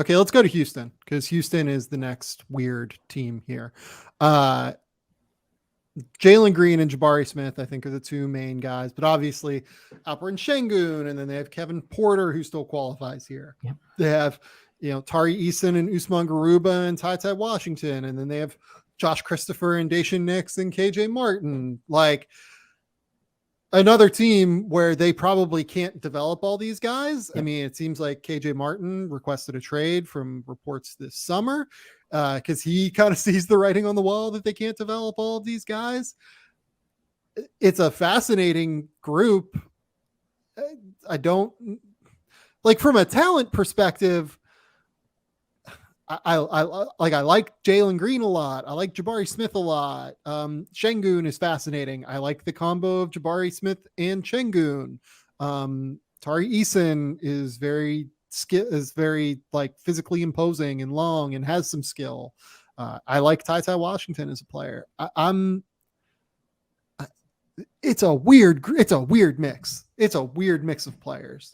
Okay, let's go to Houston, because Houston is the next weird team here. Jalen Green and Jabari Smith, I think, are the two main guys, but obviously Alperen Şengün, and then they have Kevin Porter, who still qualifies here. Yep. They have, Tari Eason and Usman Garuba and Ty Washington, and then they have Josh Christopher and Dacian Nix and KJ Martin. Like, another team where they probably can't develop all these guys. Yep. I mean, it seems like KJ Martin requested a trade from reports this summer, because he kind of sees the writing on the wall that they can't develop all of these guys. It's a fascinating group. I don't like, from a talent perspective. I like Jalen Green a lot. I like Jabari Smith a lot. Şengün is fascinating. I like the combo of Jabari Smith and Şengün. Tari Eason is very like physically imposing and long and has some skill. I like Ty Washington as a player. It's a weird mix. It's a weird mix of players.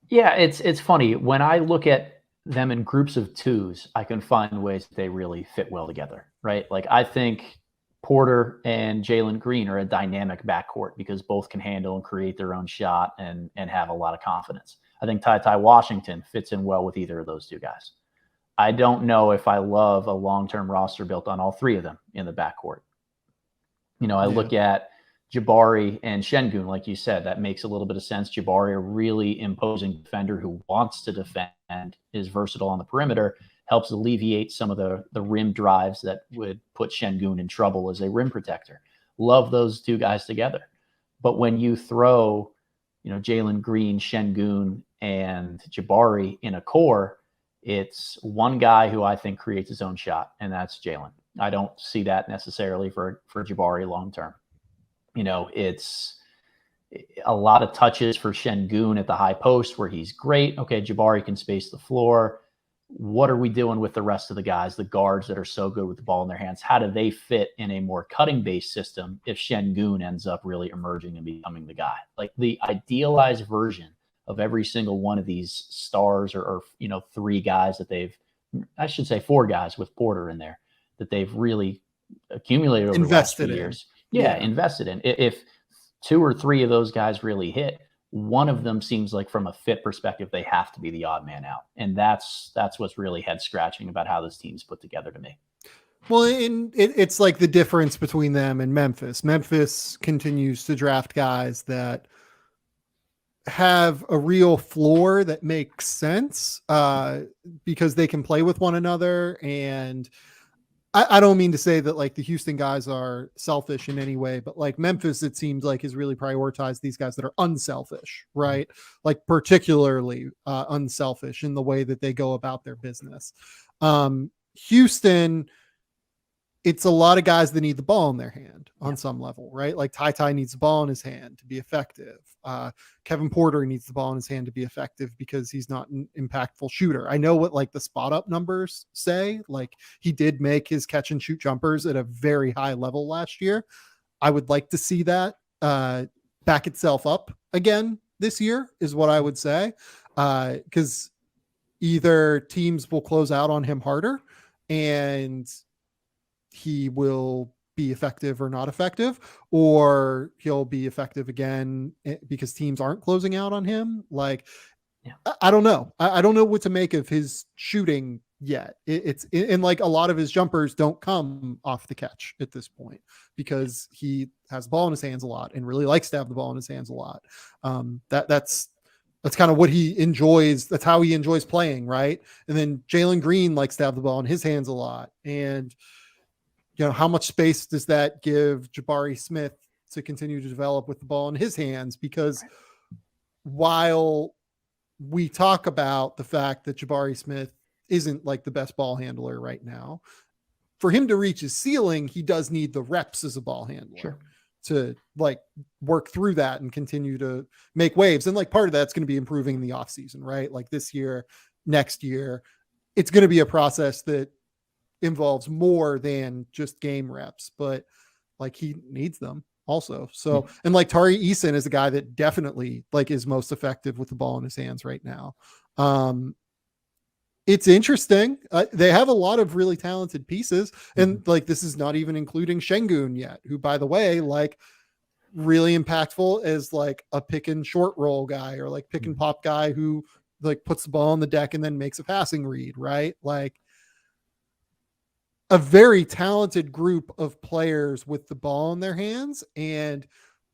Yeah, it's funny when I look at them in groups of twos, I can find ways that they really fit well together, right? Like, I think Porter and Jalen Green are a dynamic backcourt because both can handle and create their own shot and have a lot of confidence. I think Ty Washington fits in well with either of those two guys. I don't know if I love a long-term roster built on all three of them in the backcourt. I look at Jabari and Şengün, like you said, that makes a little bit of sense. Jabari, a really imposing defender who wants to defend, is versatile on the perimeter, helps alleviate some of the rim drives that would put Şengün in trouble as a rim protector. Love those two guys together. But when you throw, Jalen Green, Şengün, and Jabari in a core, it's one guy who I think creates his own shot, and that's Jalen. I don't see that necessarily for Jabari long term. It's a lot of touches for Şengün at the high post where he's great. Okay, Jabari can space the floor. What are we doing with the rest of the guys, the guards that are so good with the ball in their hands? How do they fit in a more cutting-based system if Şengün ends up really emerging and becoming the guy? Like, the idealized version of every single one of these stars or three guys that four guys with Porter in there that they've really accumulated over the last few years. Yeah, invested in. If two or three of those guys really hit, one of them seems like, from a fit perspective, they have to be the odd man out. And that's what's really head scratching about how this team's put together to me. Well, it's like the difference between them and Memphis. Memphis continues to draft guys that have a real floor that makes sense, because they can play with one another. And I don't mean to say that like the Houston guys are selfish in any way, but like Memphis, it seems like, has really prioritized these guys that are unselfish, right? Like, particularly unselfish in the way that they go about their business. Houston, it's a lot of guys that need the ball in their hand on some level, right? Like Ty needs the ball in his hand to be effective. Kevin Porter needs the ball in his hand to be effective because he's not an impactful shooter. I know what like the spot up numbers say. Like, he did make his catch and shoot jumpers at a very high level last year. I would like to see that back itself up again this year, is what I would say. Because either teams will close out on him harder and he will be effective or not effective, or he'll be effective again because teams aren't closing out on him. Like, I don't know. I don't know what to make of his shooting yet. It's like a lot of his jumpers don't come off the catch at this point because he has the ball in his hands a lot and really likes to have the ball in his hands a lot. That's kind of what he enjoys. That's how he enjoys playing. Right. And then Jalen Green likes to have the ball in his hands a lot. And how much space does that give Jabari Smith to continue to develop with the ball in his hands? Because while we talk about the fact that Jabari Smith isn't like the best ball handler right now, for him to reach his ceiling, he does need the reps as a ball handler to like work through that and continue to make waves. And like part of that's going to be improving in the off season, right? Like this year, next year, it's going to be a process that involves more than just game reps, but like he needs them also. So, and like Tari Eason is a guy that definitely like is most effective with the ball in his hands right now. It's interesting. They have a lot of really talented pieces, and like this is not even including Şengün yet, who, by the way, like really impactful as like a pick and short roll guy or like pick and pop guy who like puts the ball on the deck and then makes a passing read, right? Like a very talented group of players with the ball in their hands. And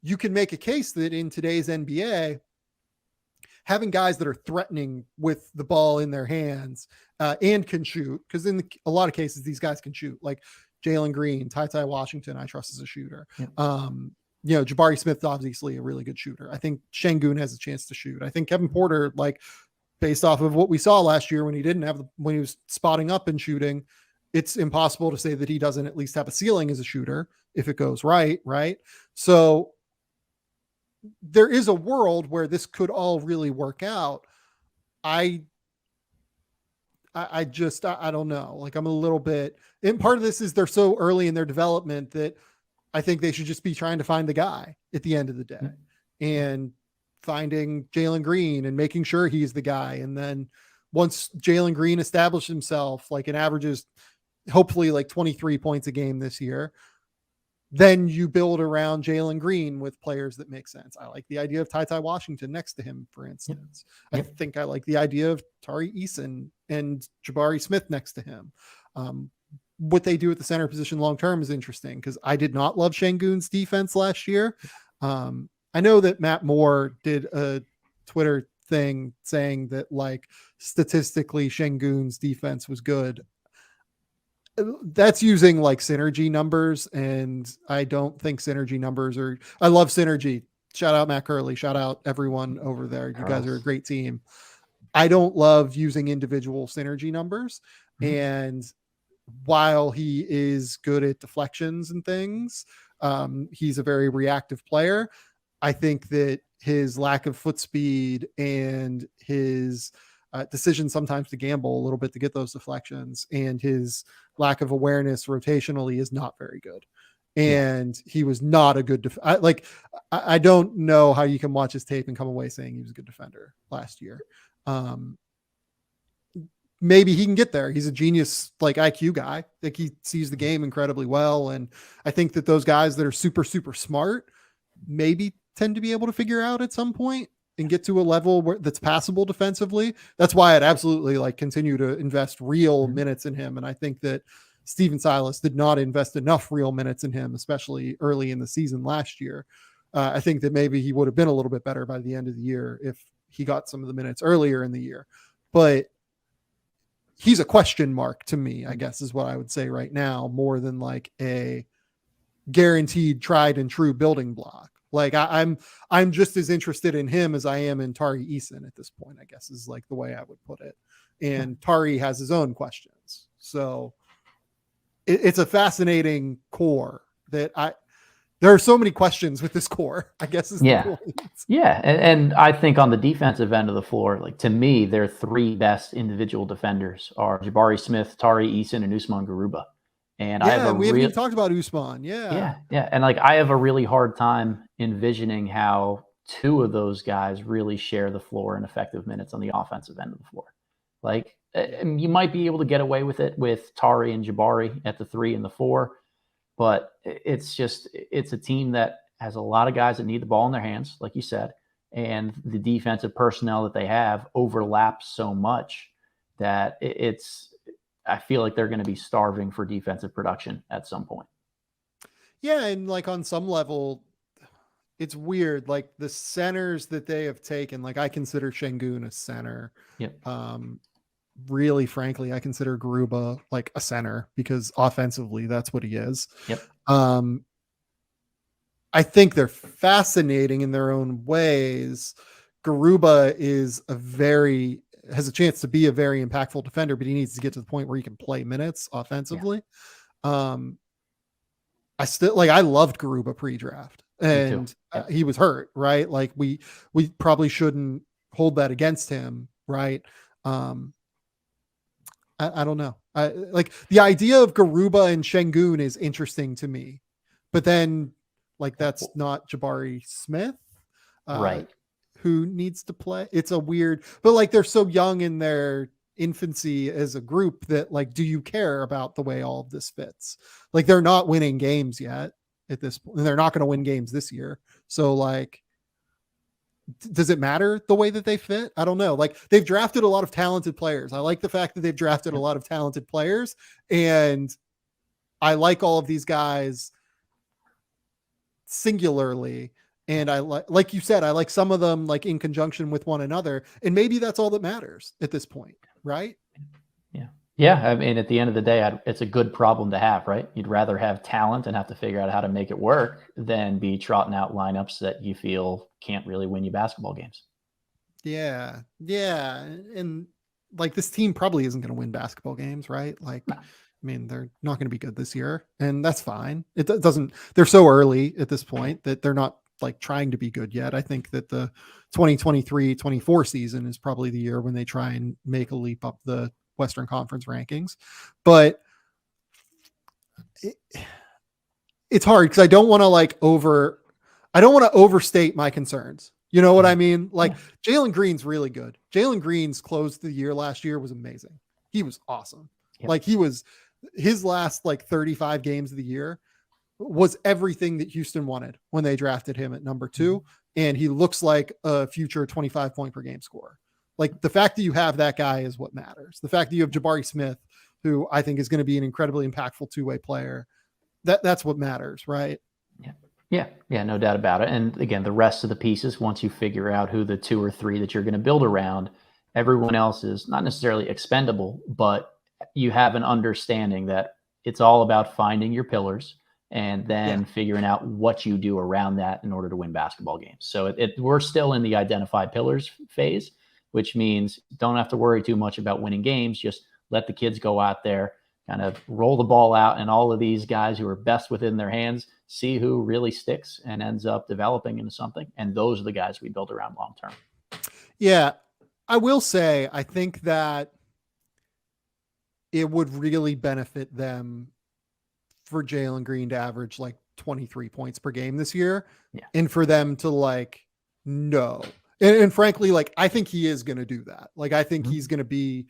you can make a case that in today's NBA, having guys that are threatening with the ball in their hands and can shoot, because in a lot of cases, these guys can shoot, like Jalen Green, Ty Washington, I trust as a shooter. Yeah. Jabari Smith, obviously a really good shooter. I think Şengün has a chance to shoot. I think Kevin Porter, like based off of what we saw last year when he was spotting up and shooting, it's impossible to say that he doesn't at least have a ceiling as a shooter if it goes right. Right. So there is a world where this could all really work out. I don't know. Like I'm a little bit, and part of this is they're so early in their development that I think they should just be trying to find the guy at the end of the day and finding Jalen Green and making sure he's the guy. And then once Jalen Green established himself, like an averages, hopefully like 23 points a game this year, then you build around Jalen Green with players that make sense. I like the idea of Ty Washington next to him, for instance. I think I like the idea of Tari Eason and Jabari Smith next to him. What they do at the center position long-term is interesting because I did not love Şengün's defense last year. I know that Matt Moore did a Twitter thing saying that like statistically Şengün's defense was good. That's using like synergy numbers, and I don't think synergy numbers are. I love synergy. Shout out Matt Curley. Shout out everyone over there. You guys are a great team. I don't love using individual synergy numbers. And while he is good at deflections and things, he's a very reactive player. I think that his lack of foot speed and his decision sometimes to gamble a little bit to get those deflections and his lack of awareness rotationally is not very good. And he was not a good I don't know how you can watch his tape and come away saying he was a good defender last year. Maybe he can get there. He's a genius, like IQ guy. Like he sees the game incredibly well. And I think that those guys that are super, super smart maybe tend to be able to figure out at some point and get to a level where that's passable defensively. That's why I'd absolutely like continue to invest real minutes in him. And I think that Stephen Silas did not invest enough real minutes in him, especially early in the season last year. I think that maybe he would have been a little bit better by the end of the year if he got some of the minutes earlier in the year, but he's a question mark to me, I guess is what I would say right now, more than like a guaranteed tried and true building block. Like I'm just as interested in him as I am in Tari Eason at this point, I guess is like the way I would put it. And Tari has his own questions. So it's a fascinating core that there are so many questions with this core, I guess is the point. Yeah. And I think on the defensive end of the floor, like to me, their three best individual defenders are Jabari Smith, Tari Eason, and Usman Garuba. And we haven't even talked about Usman. Yeah. And like I have a really hard time envisioning how two of those guys really share the floor in effective minutes on the offensive end of the floor. Like you might be able to get away with it with Tari and Jabari at the 3 and the 4, but it's a team that has a lot of guys that need the ball in their hands, like you said, and the defensive personnel that they have overlaps so much that I feel like they're going to be starving for defensive production at some point. Yeah. And like on some level, it's weird. Like the centers that they have taken, like I consider Şengün a center. Yep. Really, frankly, I consider Garuba like a center because offensively, that's what he is. Yep. I think they're fascinating in their own ways. Garuba has a chance to be a very impactful defender, but he needs to get to the point where he can play minutes offensively. I loved Garuba pre-draft and he was hurt, right? Like we probably shouldn't hold that against him. Right. I don't know. Like the idea of Garuba and Şengün is interesting to me, but then like, that's not Jabari Smith. Right. Who needs to play. It's a weird, but like they're so young in their infancy as a group that like, do you care about the way all of this fits? Like they're not winning games yet at this point, and they're not going to win games this year. So like, does it matter the way that they fit? I don't know. Like they've drafted a lot of talented players. I like the fact that they've drafted a lot of talented players, and I like all of these guys singularly. And I like you said, I like some of them like in conjunction with one another. And maybe that's all that matters at this point, right? Yeah. Yeah. I mean, at the end of the day, it's a good problem to have, right? You'd rather have talent and have to figure out how to make it work than be trotting out lineups that you feel can't really win you basketball games. Yeah. Yeah. And like this team probably isn't going to win basketball games, right? Like, I mean, they're not going to be good this year, and that's fine. It doesn't, they're so early at this point that they're not like trying to be good yet. I think that the 2023-24 season is probably the year when they try and make a leap up the Western Conference rankings. But it's hard because I don't want to overstate my concerns. You know what I mean? Like Jalen Green's really good. Jalen Green's closed the year last year was amazing. He was awesome. Yep. Like his last like 35 games of the year was everything that Houston wanted when they drafted him at number 2. And he looks like a future 25 point per game scorer. Like the fact that you have that guy is what matters. The fact that you have Jabari Smith, who I think is going to be an incredibly impactful two-way player, that's what matters, right? Yeah, no doubt about it. And again, the rest of the pieces, once you figure out who the 2 or 3 that you're going to build around, everyone else is not necessarily expendable, but you have an understanding that it's all about finding your pillars and then figuring out what you do around that in order to win basketball games. So we're still in the identify pillars phase, which means don't have to worry too much about winning games. Just let the kids go out there, kind of roll the ball out, and all of these guys who are best within their hands, see who really sticks and ends up developing into something. And those are the guys we build around long term. Yeah, I will say, I think that it would really benefit them for Jalen Green to average like 23 points per game this year. Yeah. And for them to like, no. And frankly, like, I think he is going to do that. Like, I think he's going to be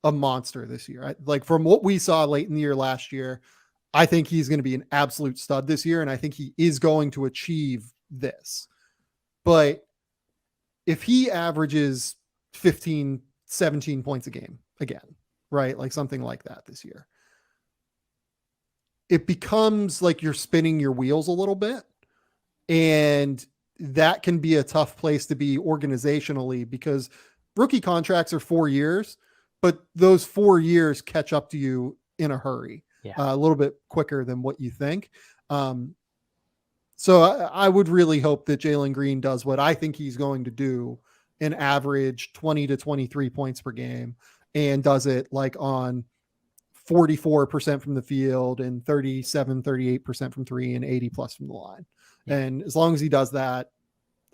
a monster this year. Like from what we saw late in the year last year, I think he's going to be an absolute stud this year. And I think he is going to achieve this. But if he averages 15, 17 points a game again, right? Like something like that this year, it becomes like you're spinning your wheels a little bit. And that can be a tough place to be organizationally, because rookie contracts are 4 years, but those 4 years catch up to you in a hurry, a little bit quicker than what you think. So I would really hope that Jalen Green does what I think he's going to do and average 20 to 23 points per game, and does it like on 44% from the field and 38% from 3 and 80 plus from the line. Yeah. And as long as he does that,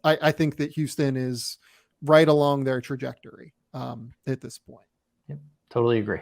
I think that Houston is right along their trajectory at this point. Yep, totally agree.